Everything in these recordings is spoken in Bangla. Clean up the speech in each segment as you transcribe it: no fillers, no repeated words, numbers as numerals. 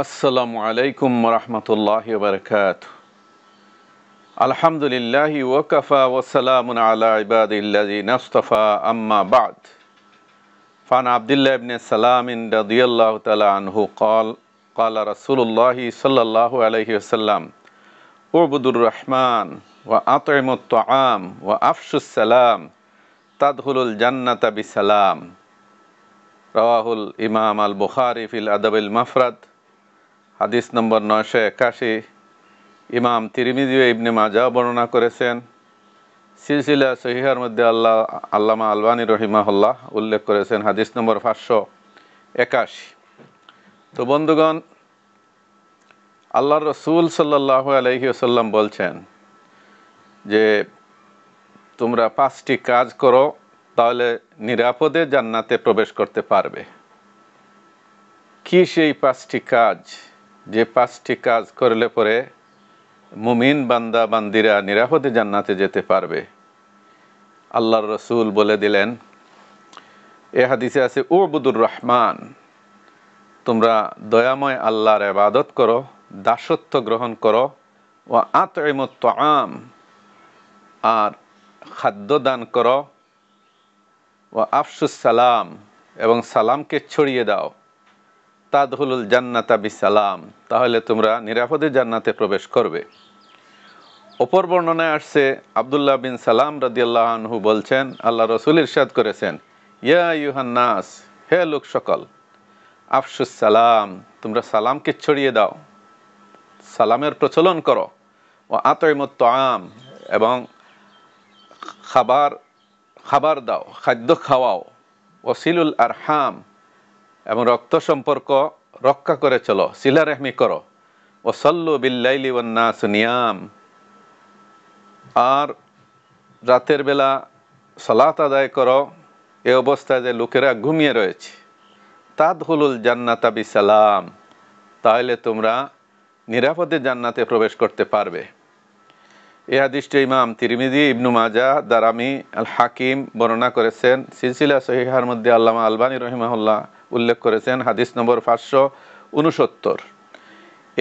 আসসালামু আলাইকুম রহমতুল্লাহি ওয়া বারাকাতুহু। আলহামদুলিল্লাহি ওয়া কাফা ওয়া সালামুন আলা ইবাদিল্লাযিনা ইসতাফা আম্মা বা'দ। ফান আব্দুল্লাহ ইবনে সালাম রাদিয়াল্লাহু তাআলা আনহু قال رسول الله صلى الله عليه وسلم اعبدوا الرحمن وأطعموا الطعام وأفشوا السلام تدخلوا الجنة بسلام। রাওয়াহুল ইমাম আল বুখারী ফিল আদাবিল মুফরাদ, হাদিস নম্বর 981। ইমাম তিরমিজি ও ইবনে মাজাহ বর্ণনা করেছেন। সিলসিলা সহিহার মধ্যে আল্লামা আলবানী রহিমাহুল্লাহ উল্লেখ করেছেন হাদিস নম্বর 581। তো বন্ধুগণ, আল্লাহর রসুল সাল্লাল্লাহু আলাইহি ওয়াসাল্লাম বলছেন যে তোমরা 5টি কাজ করো, তাহলে নিরাপদে জান্নাতে প্রবেশ করতে পারবে। কি সেই 5টি কাজ, যে 5টি কাজ করলে পরে মুমিন বান্দা বান্দিরা নিরাপদে জান্নাতে যেতে পারবে? আল্লাহর রসুল বলে দিলেন, এ হাদিসে আছে, উবুদুর রহমান, তোমরা দয়াময় আল্লাহর ইবাদত করো, দাসত্ব গ্রহণ করো। ওয়া আতইমুত তাআম, আর খাদ্য দান করো। ওয়া আফশুস সালাম, এবং সালামকে ছড়িয়ে দাও। তাদখুলুল জান্নাতা বিসালাম, তাহলে তোমরা নিরাপদে জান্নাতে প্রবেশ করবে। অপর বর্ণনায় আসছে, আব্দুল্লাহ বিন সালাম রাদিয়াল্লাহু আনহু বলছেন, আল্লাহ রসুল ইরশাদ করেছেন, ইয়া আইয়ুহান নাস, হে লোক সকল, আফশুস সালাম, তোমরা সালামকে ছড়িয়ে দাও, সালামের প্রচলন করো। ও আতইমুত তাআম, এবং খাবার দাও, খাদ্য খাওয়াও। ওয়াসিলুল আরহাম, এবং রক্ত সম্পর্ক রক্ষা করে চলো, সিলা রেহমি করো। ওয়াসাল্লু বিল্লাইলি ওয়ান নাসু নিয়াম, আর রাতের বেলা সালাত আদায় করো এ অবস্থায় যে লোকেরা ঘুমিয়ে রয়েছে। তাদখুলুল জান্নাতা বিসালাম, তাহলে তোমরা নিরাপদে জান্নাতে প্রবেশ করতে পারবে। এই হাদিসটি ইমাম তিরমিজি, ইবনু মাজাহ, দারামি, আল হাকিম বর্ণনা করেছেন। সিলসিলা সহিহার মধ্যে আল্লামা আলবানী রহিমাহুল্লাহ উল্লেখ করেছেন হাদিস নম্বর 569।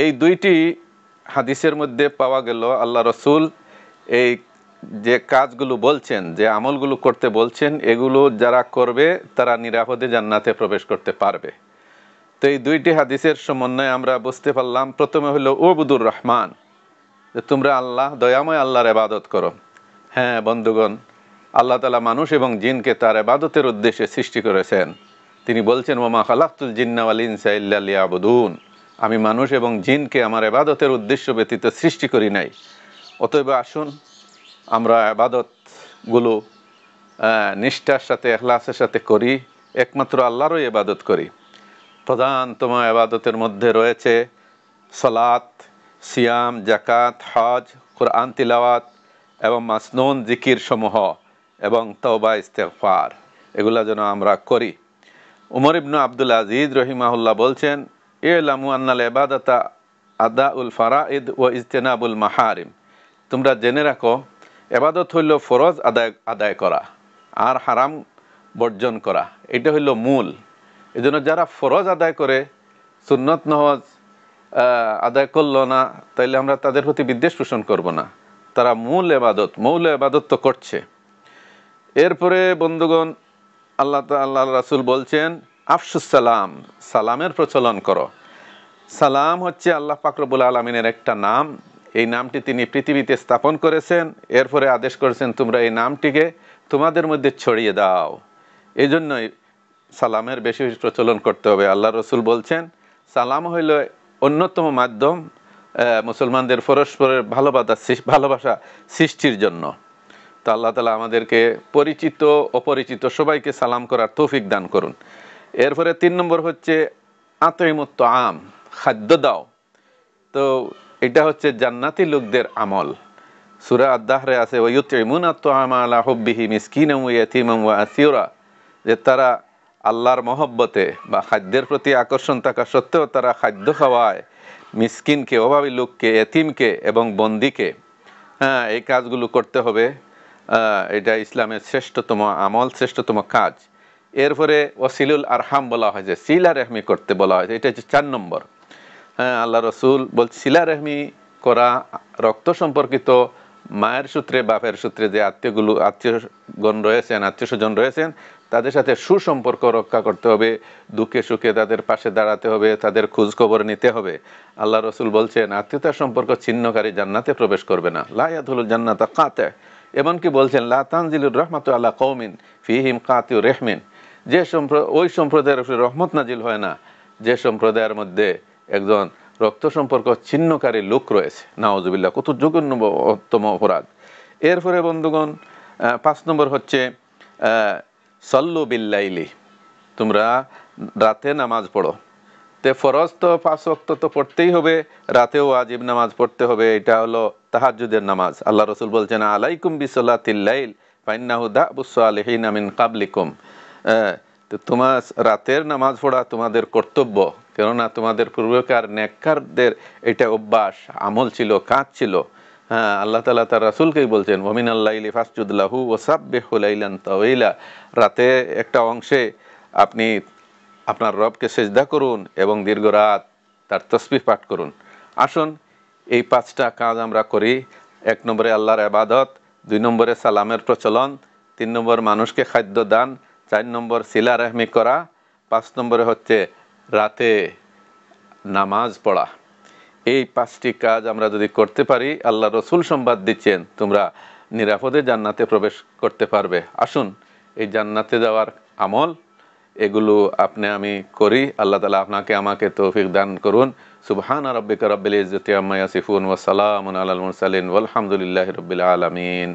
এই দুইটি হাদিসের মধ্যে পাওয়া গেল আল্লাহ রসুল এই যে কাজগুলো বলছেন, যে আমলগুলো করতে বলছেন, এগুলো যারা করবে তারা নিরাপদে জান্নাতে প্রবেশ করতে পারবে। তো এই দুইটি হাদিসের সমন্বয়ে আমরা বুঝতে পারলাম, প্রথমে হলো উবুদুর রহমান, যে তোমরা দয়াময় আল্লাহর ইবাদত করো। হ্যাঁ বন্ধুগণ, আল্লাহ তাআলা মানুষ এবং জিনকে তার ইবাদতের উদ্দেশ্যে সৃষ্টি করেছেন। তিনি বলছেন, ওয়া মা খালাকতুল জিন্না ওয়াল ইনসা ইল্লা লিয়াবুদুন, আমি মানুষ এবং জিনকে আমার ইবাদতের উদ্দেশ্য ব্যতীত সৃষ্টি করি নাই। অতএব আসুন আমরা ইবাদতগুলো নিষ্ঠার সাথে, ইখলাসের সাথে করি, একমাত্র আল্লাহরই ইবাদত করি। প্রধানতম ইবাদতের মধ্যে রয়েছে সালাত, সিয়াম, যাকাত, হজ, কুরআন তিলাওয়াত এবং মাসনুন জিকির সমূহ, এবং তওবা ইস্তেগফার, এগুলা যেন আমরা করি। উমর ইবনে আব্দুল আজিজ রহিমাহুল্লাহ বলছেন, ইলামু আন্নাল ইবাদাতা আদাউল ফারাইদ ওয়া ইজতিনাবুল মাহারিম, তোমরা জেনে রাখো, ইবাদত হইল ফরজ আদায় করা আর হারাম বর্জন করা, এটা হইল মূল। এজন্য যারা ফরজ আদায় করে সুন্নত নওয়াজ আদায় করলো না, তাইলে আমরা তাদের প্রতি বিদ্বেষ পোষণ করব না। তারা মৌল ইবাদত তো করছে। এরপরে বন্ধুগণ, আল্লাহ রাসূল বলছেন, আফশুস সালাম, সালামের প্রচলন করো। সালাম হচ্ছে আল্লাহ পাক রব্বুল আলামিনের একটা নাম। এই নামটি তিনি পৃথিবীতে স্থাপন করেছেন, এরপরে আদেশ করেছেন তোমরা এই নামটিকে তোমাদের মধ্যে ছড়িয়ে দাও। এই জন্যই সালামের বেশি বেশি প্রচলন করতে হবে। আল্লাহ রসুল বলছেন, সালাম হইল অন্যতম মাধ্যম মুসলমানদের পরস্পরের ভালোবাসা সৃষ্টির জন্য। তো আল্লাহ তাআলা আমাদেরকে পরিচিত অপরিচিত সবাইকে সালাম করার তৌফিক দান করুন। এরপরে 3 নম্বর হচ্ছে আতইমুত তাআম, খাদ্য দাও। তো এটা হচ্ছে জান্নাতি লোকদের আমল। সূরা আদ-দাহরে আছে, ওয়া ইউতিমুনা আত-তাআমা আলা হুব্বিহি মিসকিনান ওয়া ইয়াতীমান ওয়া আসীরা, যে তারা আল্লাহর মহব্বতে বা খাদ্যের প্রতি আকর্ষণ থাকা সত্ত্বেও তারা খাদ্য খাওয়ায় মিসকিনকে, অভাবী লোককে, এতিমকে এবং বন্দীকে। হ্যাঁ, এই কাজগুলো করতে হবে। এটা ইসলামের শ্রেষ্ঠতম আমল, শ্রেষ্ঠতম কাজ। এরপরে ওয়াসিলুল আরহাম বলা হয়েছে, সিলা রেহমি করতে বলা হয়েছে, এটা হচ্ছে 4 নম্বর। হ্যাঁ, আল্লাহ রসুল বলছে সিলা রেহমি করা, রক্ত সম্পর্কিত মায়ের সূত্রে বাপের সূত্রে যে আত্মীয়গণ রয়েছেন, আত্মীয় স্বজন রয়েছেন, তাদের সাথে সুসম্পর্ক রক্ষা করতে হবে, দুঃখে সুখে তাদের পাশে দাঁড়াতে হবে, তাদের খোঁজ খবর নিতে হবে। আল্লাহ রসুল বলছেন আত্মীয়তার সম্পর্ক ছিন্নকারী জান্নাতে প্রবেশ করবে না, লা ইয়াদখুলুল জান্নাতা কাতে। এমনকি বলছেন লা তানজিলুর রাহমাতু আলা কওমিন ফিহিম কাতিউ রেহমিন, যে ওই সম্প্রদায়ের উপরে রহমত নাজিল হয় না যে সম্প্রদায়ের মধ্যে একজন রক্ত সম্পর্ক ছিন্নকারী লোক রয়েছে। নাউজুবিল্লাহ, কত জঘন্যতম অপরাধ। এরপরে বন্ধুগণ 5 নম্বর হচ্ছে সল্লু বিল্লাইলি, তোমরা রাতে নামাজ পড়ো। তে ফরজ তো 5 ওয়াক্ত তো পড়তেই হবে, রাতেও ওয়াজিব নামাজ পড়তে হবে, এটা হলো তাহাজ্জুদের নামাজ। আল্লাহ রসুল বলছেন আলাইকুম বিসলাতিল লাইল ফাইন্নাহু দাবুস সালিহিন মিন কাবলিকুম, তো তোমার রাতের নামাজ পড়া তোমাদের কর্তব্য, কেননা তোমাদের পূর্বকার নেককারদের এটা অভ্যাস, আমল ছিল, কাজ ছিল। হ্যাঁ, আল্লাহ তাআলা তার রাসূলকেই বলছেন ওয়ামিনাল লাইলি ফাসজুদ লাহু ওয়াসাব্বিহু লাইলান তাওয়িলা, রাতে একটা অংশে আপনি আপনার রবকে সেজদা করুন এবং দীর্ঘ রাত তার তসবিহ পাঠ করুন। আসুন এই 5টা কাজ আমরা করি। 1 নম্বরে আল্লাহর ইবাদত, 2 নম্বরে সালামের প্রচলন, 3 নম্বর মানুষকে খাদ্য দান, 4 নম্বর সিলা রহমি করা, 5 নম্বরে হচ্ছে রাতে নামাজ পড়া। এই 5টি কাজ আমরা যদি করতে পারি, আল্লাহ রসুল সংবাদ দিচ্ছেন তোমরা নিরাপদে জান্নাতে প্রবেশ করতে পারবে। আসুন এই জান্নাতে যাওয়ার আমল এগুলো আপনি আমি করি। আল্লাহ তাআলা আপনাকে আমাকে তৌফিক দান করুন। সুবহান রাব্বিকা রাব্বিল ইজ্জাতি আম্মা ইয়াসিফুন ওয়া সালামুন আলাল মুরসালিন ওয়ালহামদুলিল্লাহি রাব্বিল আলামিন।